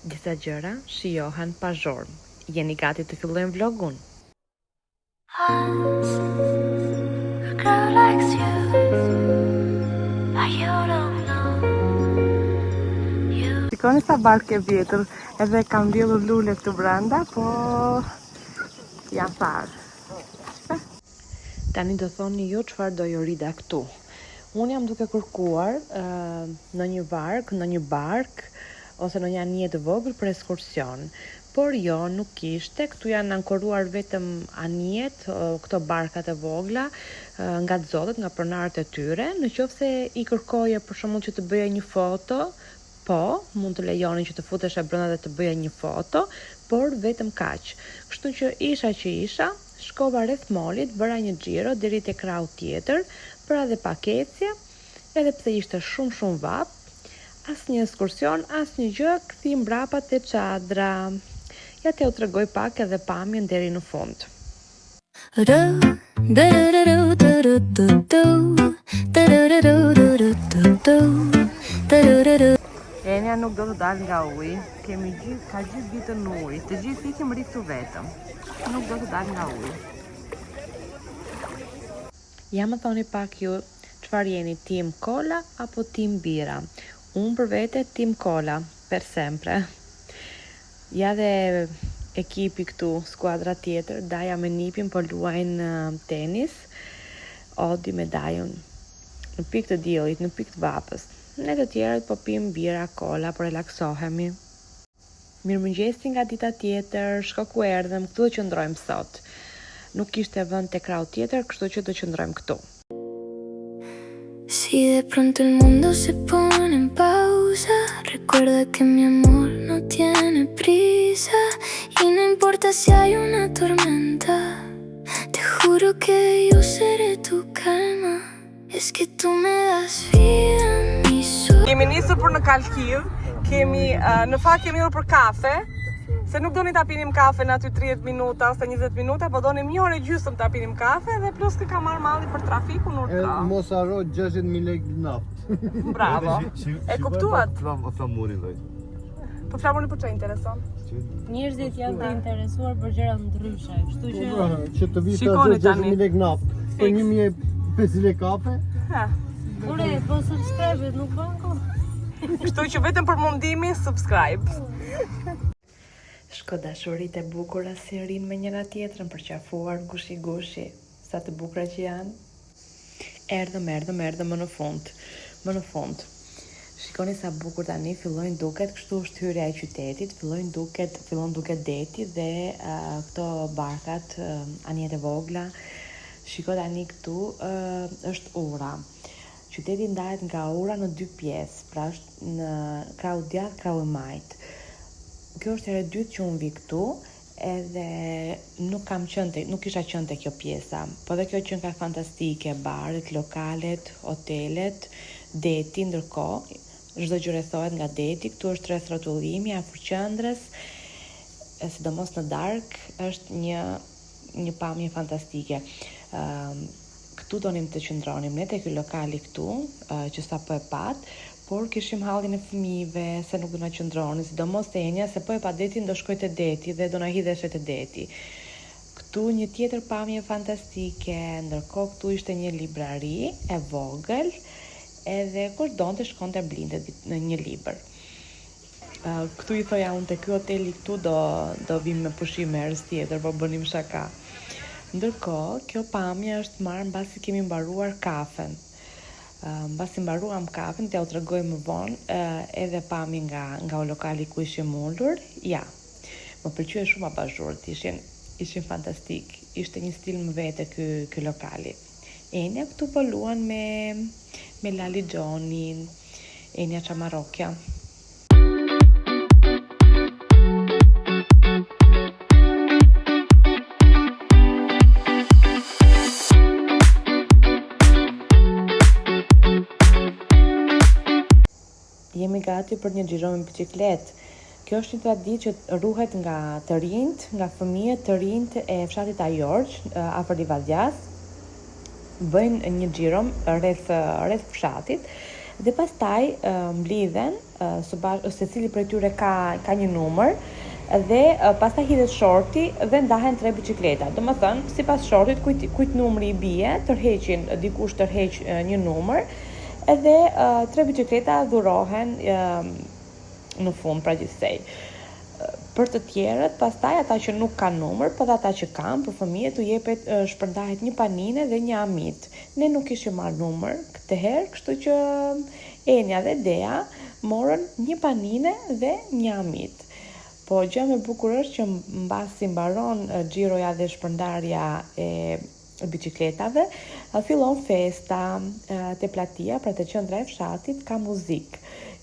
Disa gjëra shijohen pa zhurmë. Jeni gati të fillojmë vlogun? Shikoni sa bark e vjetër, edhe kam mbjellur lule këtu brenda, po janë tharë. Tani do thoni ju çfarë do ju rida këtu. Unë jam duke kërkuar në një vark, në një bark, ose në një anije të vogël për ekskursion. Por jo, nuk kishte, këtu janë ankoruar vetëm anijet, këto barkat e vogla, nga zotët, nga pronarët e tyre. Në qoftë se i kërkoje për shembull që të bëje një foto, po, mund të lejonin që të futesh brenda dhe të bëje një foto, por vetëm kaq. Kështu që isha, shkova rreth molit, bëra një xhiro deri te krau tjetër, bëra dhe pakecje, edhe pse ishte shumë vap, asnjë ekskursion, asnjë gjë, kthi mbrapa te çadra. Ja t'ju tregoj pak edhe pamjen deri në fund. Enja nuk do të dalë nga uji, ka gjithë ditën në ujë, të gjithë ikim riktu vetëm, nuk do të dalë nga uji. Ja më thoni pak ju, çfarë jeni, tim kola apo tim bira? Unë për vete tim kola, per sempre. Ja dhe ekipi këtu, skuadra tjetër, Daja me Nipin po luajnë tenis, Odi me Dajun, në pikë të diellit, në pikë të vapës. Ne të tjerët po pim bira, kola, po relaksohemi. Mirëmëngjesi nga dita tjetër, shko ku erdhëm, këtu do qëndrojmë sot. Nuk kishte vend te krau tjetër, kështu që do qëndrojmë këtu. Si de pronto el mundo se pone en pausa, recuerda que mi amor no tiene prisa y no importa si hay una tormenta, te juro que yo seré tu calma, es que tú me das vida mi sol. Kemi nisur për në Kalkiv, në fakt kemi ur për kafe, se nuk doni ta pinim kafe në aty 30 minuta ose 20 minuta, po donim 1 orë gjysmë ta pinim kafe dhe plus që ka marrë malli për trafikun urtra. Mos harro 60.000 lekë naftë. Bravo. E kuptuat? Flamurin lloj. Po flamurin për çfarë intereson? Njerëzit janë të interesuar për gjëra ndryshe, kështu që të vitë 60.000 lekë naftë, për 1.500 lekë kafe. Ure, po subscribe nuk banko. Kështu që vetëm për mundimin subscribe. Shko dashurit e bukura si rinë me njëra tjetrën për qafuar gushi, sa të bukura që janë. Erdhëm më në fund. Shikoni sa bukur tani fillojnë duket, kështu është hyrja e qytetit, fillon duket deti dhe këto barkat, anijet e vogla. Shiko tani këtu është ura. Qyteti ndahet nga ura në 2 pjesë, pra është në krau djathtë, krau e majt. Kjo është herë e dytë që unë vi këtu, edhe nuk kisha qenë te kjo pjesa, po dhe kjo qenë ka fantastike, baret, lokalet, hotelet, deti, ndërkohë, çdo gjë rrethohet nga deti, këtu është rreth rrotullimi, afër qendrës, sidomos në darkë, është një pamje fantastike. Këtu donim të qëndronim ne te ky lokali këtu, që sapo e pat, por kishim hallin e fëmijëve se nuk do na qëndronin, sidomos te Enja se po e pa detin do shkoj te deti dhe do na hidheshe te deti. Këtu një tjetër pamje fantastike, ndërkohë këtu ishte një librari e vogël, edhe kur donte shkonte blinte në një libër. Këtu i thoja unë te ky hoteli këtu do vim me pushim herës tjetër, po bënim shaka. Ndërkohë, kjo pamje është marrë mbasi kemi mbaruar kafen. Mbasi mbaruam kafen, t'ja u tregoj më vonë, edhe pami nga lokali ku ishim ulur. Ja, më pëlqye shumë abazhurët, ishin fantastik, ishte një stil më vete ky lokali. Enja këtu po luan me Lali Gjonin, Enja Çamarokja. Jemi gati për një xhiro me biçikletë. Kjo është një traditë që ruhet nga të rinjt, nga fëmijët të rinjt e fshatit Ajorq, afër Livazjas. Bëjnë një xhiro rreth fshatit dhe pastaj mblidhen secili prej tyre ka një numër dhe pastaj hidhet shorti dhe ndahen 3 bicikleta. Domethënë, sipas shortit kujt numri i bie, dikush tërheq një numër edhe 3 bicikleta dhurohen në fund pra gjithsej. Për të tjerët, pastaj ata që nuk kanë numër, por ata që kanë, për fëmijët u jepet shpërndahet një panine dhe një amit. Ne nuk kishim marrë numër këtë herë, kështu që Enja dhe Dea morën një panine dhe një amit. Po gjë më e bukur është që mbasi mbaron xhiroja dhe shpërndarja e bicikletave, fillon festa te platia, pra te qendra e fshatit, ka muzikë.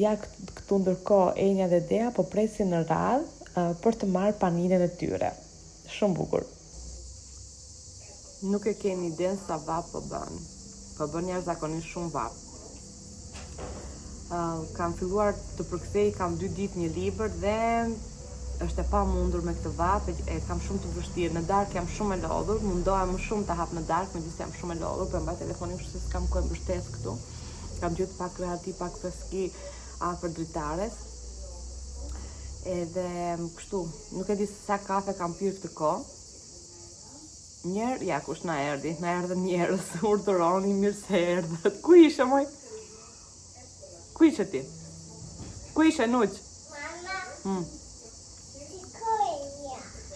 Ja këtu ndërkohë Enja dhe Dea po presin në radhë për të marrë paninën e tyre. Shumë bukur. Nuk e keni idenë sa vap po bën. Po bën jashtëzakonisht shumë vap. Kam filluar të përkthej, kam 2 ditë një libër dhe është e pamundur me këtë vap, kam shumë të vështirë. Në darkë jam shumë e lodhur, mundohem më shumë të hap në darkë, megjithëse jam shumë e lodhur, por mbaj telefonin kështu se s'kam kohë mbështes këtu. Kam gjetur pak rehati, pak freski afër dritares. Edhe kështu, nuk e di se sa kafe kam pirë këtë kohë. Njerë, ja kush na erdhën njerëz, urdhëroni mirë se erdhët. Ku ishe moj? Ku ishe ti? Ku ishe Nuq? Mama.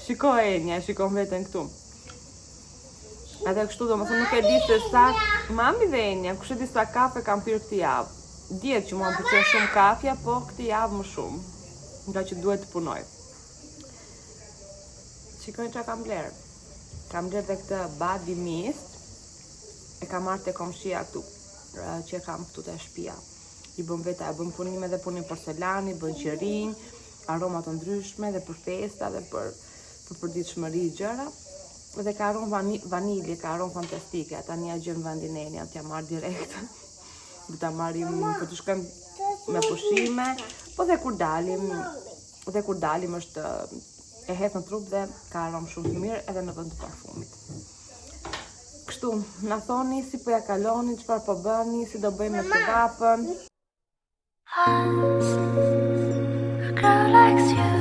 Shiko Enja, shikon veten këtu. Edhe kështu domethënë nuk e di se sa mami dhe Enja, kush e di sa kafe kam pirë këtë javë. Dihet që mua më pëlqen shumë kafja, po këtë javë më shumë. Nga që duhet të punoj. Shikoj çka kam bler. Kam bler dhe këtë body mist. E kam marrë te komshia këtu, që kam këtu te shtëpia. I bën veta, bën punime dhe punim porcelani, bën qerin, aroma të ndryshme dhe për festa dhe për përditshmëri gjëra. Dhe ka aromë vanilje, ka aromë fantastike. Ata një gjën vendin e një, t'ja marrë direkt. Dhe ta marrim, po të shkojmë me pushime, po dhe kur dalim është e hedh në trup dhe ka aromë shumë të mirë edhe në vend të parfumit. Kështu, na thoni si po ja kaloni, çfarë po bëni, si do bëjmë me këtë vapën. A girl likes you,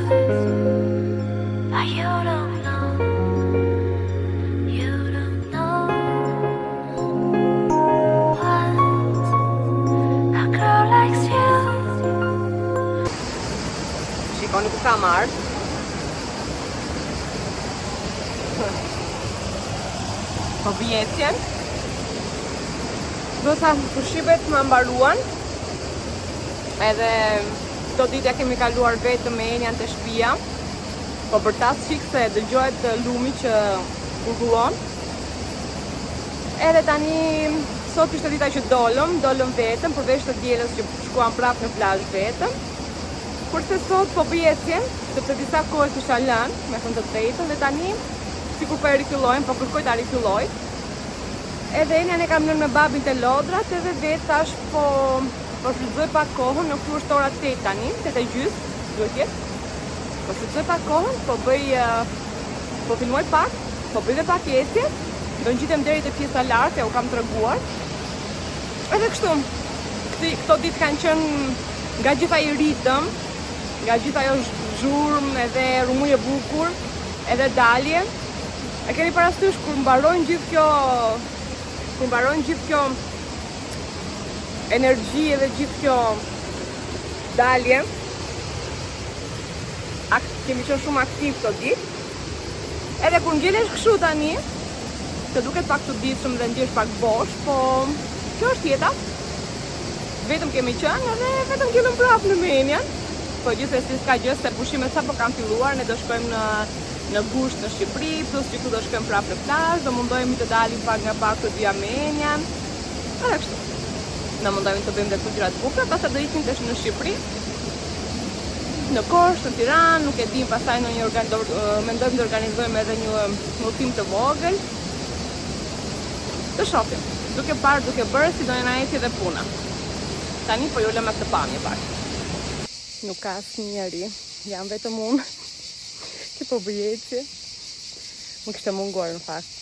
but you don't know. You don't know. A girl likes you. Shikoni ku kam ardhur. Po vjetjen. Do sa pushibet më mbaruan. Edhe këto ditë ja kemi kaluar vetëm me Enjan te shtëpia. Po për ta çik se dëgjohet lumi që kurkullon. Edhe tani sot ishte dita që dolëm vetëm përveç të dielës që shkuam prapë në plazh vetëm. Kurse sot po vjetjen, sepse disa kohë kisha lënë, me thënë të drejtën, dhe tani sikur po e rifillojmë, po kërkoj ta rifilloj. Edhe Enjan e kam lënë me babin te Lodrat, edhe vetë tash po shfrytëzoj pak kohën, në këtu është ora 8 tani, 8:30, duhet jetë. Po shfrytëzoj pak kohën, po filmoj pak, po bëj dhe pak ecje, do ngjitem deri te pjesa lart, u kam treguar. Edhe kështu, këto ditë kanë qenë nga gjitha i ritëm, nga gjitha ajo zhurmë edhe rumuj e bukur, edhe dalje. E keni parasysh kur mbarojnë gjithë kjo energji edhe gjithë kjo dalje. Kemi qenë shumë aktiv këto ditë. Edhe kur ngelesh kështu tani, të duket pak të ditshëm dhe ndjesh pak bosh, po kjo është jeta. Vetëm kemi qenë edhe vetëm gjellëm prapë në menjan. Po gjithsesi s'ka gjë se pushimet sapo kanë filluar, ne do shkojmë në gusht në Shqipëri, plus që këtu do shkojmë prapë në plazh, do mundohemi të dalim pak nga pak të dyja me Enjan. Edhe kështu. Na mundohemi të bëjmë dhe këtu gjëra të bukura, pastaj do ikim tash në Shqipëri. Në Korçë, në Tiranë, nuk e dim, pastaj mendojmë të organizojmë edhe një udhtim të vogël. Të shohim. Duke parë, duke bërë si do na ecë edhe puna. Tani po ju lëm me këtë pamje pak. Nuk ka asnjëri, jam vetëm unë. Që po bëj ecje. Më kishte munguar në fakt.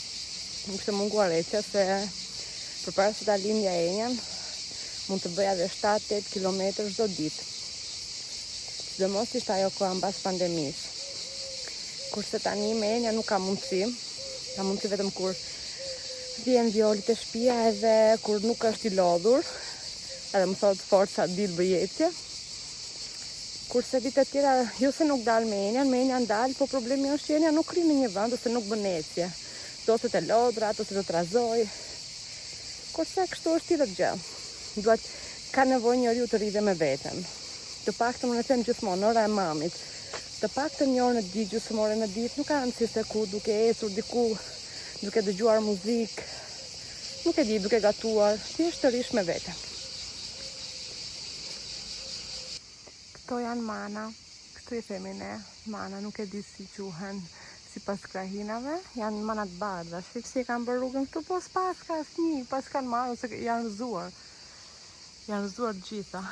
Më kishte munguar ecja se përpara se ta lindja Enjan, mund të bëja edhe 7-8 kilometër çdo ditë. sidomos ishte ajo koha mbas pandemisë. Kurse tani me Enja nuk ka mundësi vetëm kur vjen Violi te shtëpia edhe kur nuk është i lodhur, edhe më thot forca dil bëjecje. Kurse ditë të tjera jo se nuk dal me Enja ndal, po problemi është që Enja nuk rri në një vend ose nuk bën ecje. Ose të lodra, ose të trazoj. Kurse kështu është tjetër gjë. Duhet ka nevojë njeriu të rrive me veten. Të paktën unë them gjithmonë ora e mamit. Të paktën një orë në ditë, gjysmore në ditë, nuk ka rëndësi se ku duke ecur diku, duke dëgjuar muzikë, nuk e di, duke gatuar, thjesht të rish me veten. Këto janë mana, këtu i themi ne, mana, nuk e di si quhen sipas krahinave, janë mana të bardha. Shik si e kanë bërë rrugën këtu, po s'pas ka asnjë, pas kanë marrë ose janë rëzuar. Janë rëzuar të gjitha.